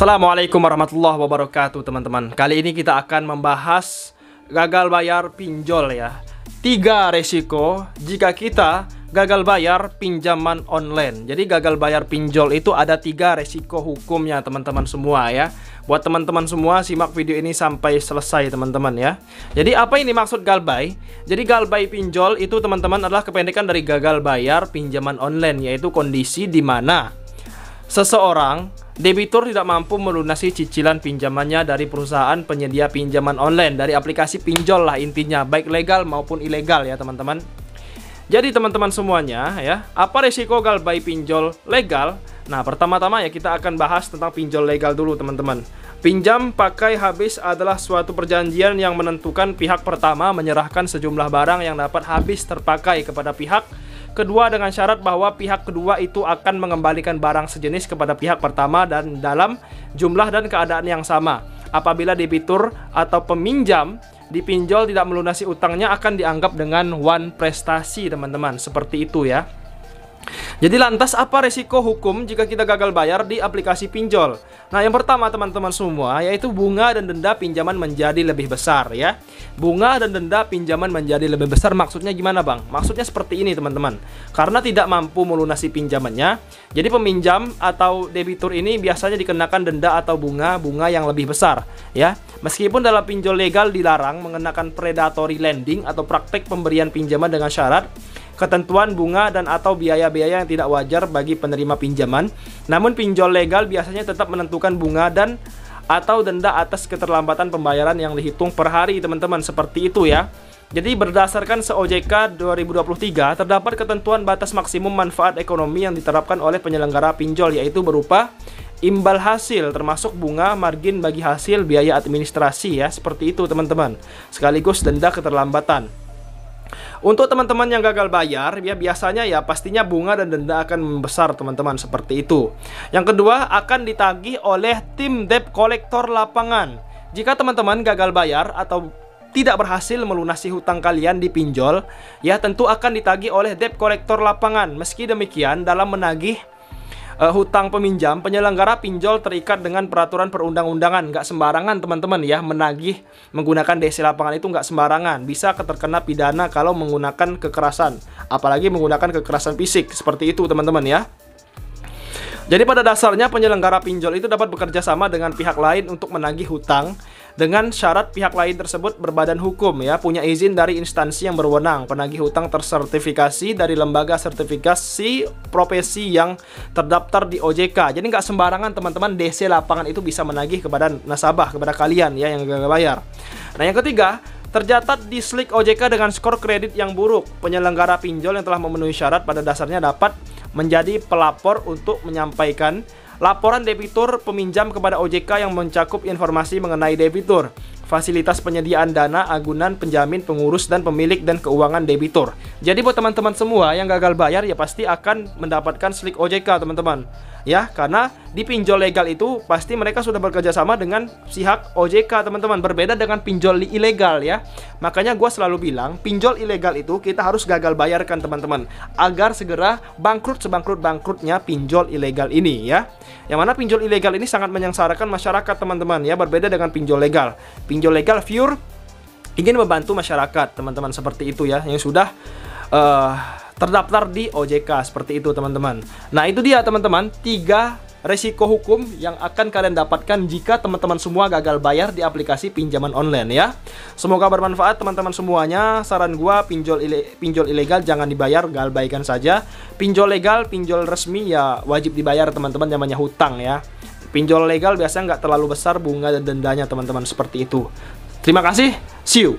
Assalamualaikum warahmatullahi wabarakatuh teman-teman. Kali ini kita akan membahas gagal bayar pinjol ya. 3 resiko jika kita gagal bayar pinjaman online. Jadi gagal bayar pinjol itu ada 3 resiko hukumnya teman-teman semua ya. Buat teman-teman semua simak video ini sampai selesai teman-teman ya. Jadi apa ini maksud galbay? Jadi galbay pinjol itu teman-teman adalah kependekan dari gagal bayar pinjaman online, yaitu kondisi di mana seseorang debitur tidak mampu melunasi cicilan pinjamannya dari perusahaan penyedia pinjaman online, dari aplikasi pinjol lah intinya, baik legal maupun ilegal ya teman-teman. Jadi teman-teman semuanya ya, apa resiko galbay pinjol legal? Nah, pertama-tama ya kita akan bahas tentang pinjol legal dulu teman-teman. Pinjam pakai habis adalah suatu perjanjian yang menentukan pihak pertama menyerahkan sejumlah barang yang dapat habis terpakai kepada pihak kedua dengan syarat bahwa pihak kedua itu akan mengembalikan barang sejenis kepada pihak pertama dan dalam jumlah dan keadaan yang sama. Apabila debitur atau peminjam dipinjol tidak melunasi utangnya akan dianggap dengan wan prestasi teman-teman. Seperti itu ya. Jadi lantas apa resiko hukum jika kita gagal bayar di aplikasi pinjol? Nah, yang pertama teman-teman semua yaitu bunga dan denda pinjaman menjadi lebih besar ya. Bunga dan denda pinjaman menjadi lebih besar maksudnya gimana bang? Maksudnya seperti ini teman-teman. Karena tidak mampu melunasi pinjamannya, jadi peminjam atau debitur ini biasanya dikenakan denda atau bunga yang lebih besar ya. Meskipun dalam pinjol legal dilarang mengenakan predatory lending atau praktek pemberian pinjaman dengan syarat ketentuan bunga dan atau biaya-biaya yang tidak wajar bagi penerima pinjaman. Namun pinjol legal biasanya tetap menentukan bunga dan atau denda atas keterlambatan pembayaran yang dihitung per hari teman-teman, seperti itu ya. Jadi berdasarkan se-OJK 2023 terdapat ketentuan batas maksimum manfaat ekonomi yang diterapkan oleh penyelenggara pinjol, yaitu berupa imbal hasil termasuk bunga, margin bagi hasil, biaya administrasi ya, seperti itu teman-teman. Sekaligus denda keterlambatan. Untuk teman-teman yang gagal bayar ya biasanya ya pastinya bunga dan denda akan membesar teman-teman, seperti itu. Yang kedua, akan ditagih oleh tim debt collector lapangan. Jika teman-teman gagal bayar atau tidak berhasil melunasi hutang kalian di pinjol ya tentu akan ditagih oleh debt collector lapangan. Meski demikian dalam menagih hutang peminjam, penyelenggara pinjol terikat dengan peraturan perundang-undangan. Nggak sembarangan teman-teman ya, menagih menggunakan DC lapangan itu nggak sembarangan. Bisa terkena pidana kalau menggunakan kekerasan, apalagi menggunakan kekerasan fisik, seperti itu teman-teman ya. Jadi pada dasarnya penyelenggara pinjol itu dapat bekerja sama dengan pihak lain untuk menagih hutang dengan syarat pihak lain tersebut berbadan hukum ya, punya izin dari instansi yang berwenang, penagih hutang tersertifikasi dari lembaga sertifikasi profesi yang terdaftar di OJK. Jadi nggak sembarangan teman-teman DC lapangan itu bisa menagih kepada nasabah, kepada kalian ya yang gagal bayar. Nah, yang ketiga, tercatat di SLIK OJK dengan skor kredit yang buruk. Penyelenggara pinjol yang telah memenuhi syarat pada dasarnya dapat menjadi pelapor untuk menyampaikan laporan debitur peminjam kepada OJK yang mencakup informasi mengenai debitur, fasilitas penyediaan dana, agunan, penjamin, pengurus, dan pemilik dan keuangan debitur. Jadi buat teman-teman semua yang gagal bayar ya pasti akan mendapatkan SLIK OJK teman-teman. Ya, karena di pinjol legal itu pasti mereka sudah bekerja sama dengan pihak OJK teman-teman, berbeda dengan pinjol ilegal ya. Makanya gue selalu bilang pinjol ilegal itu kita harus gagal bayarkan teman-teman, agar segera bangkrut sebangkrut-bangkrutnya pinjol ilegal ini ya. Yang mana pinjol ilegal ini sangat menyengsarakan masyarakat teman-teman ya, berbeda dengan pinjol legal. Pinjol legal pure ingin membantu masyarakat teman-teman, seperti itu ya, yang sudah terdaftar di OJK, seperti itu teman-teman. Nah, itu dia teman-teman 3 resiko hukum yang akan kalian dapatkan jika teman-teman semua gagal bayar di aplikasi pinjaman online ya. Semoga bermanfaat teman-teman semuanya. Saran gua pinjol ilegal jangan dibayar, galbaykan saja. Pinjol legal, pinjol resmi ya wajib dibayar teman-teman, namanya hutang ya. Pinjol legal biasanya nggak terlalu besar bunga dan dendanya teman-teman, seperti itu. Terima kasih, see you.